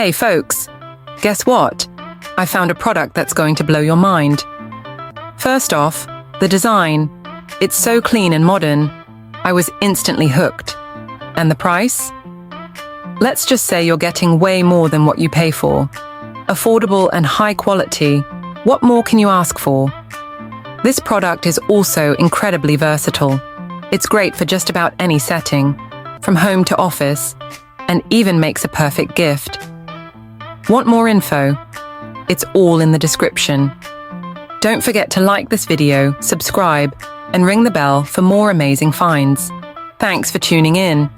Hey folks, guess what? I found a product that's going to blow your mind. First off, the design. It's so clean and modern. I was instantly hooked. And the price? Let's just say you're getting way more than what you pay for. Affordable and high quality. What more can you ask for? This product is also incredibly versatile. It's great for just about any setting, from home to office, and even makes a perfect gift. Want more info? It's all in the description. Don't forget to like this video, subscribe, and ring the bell for more amazing finds. Thanks for tuning in.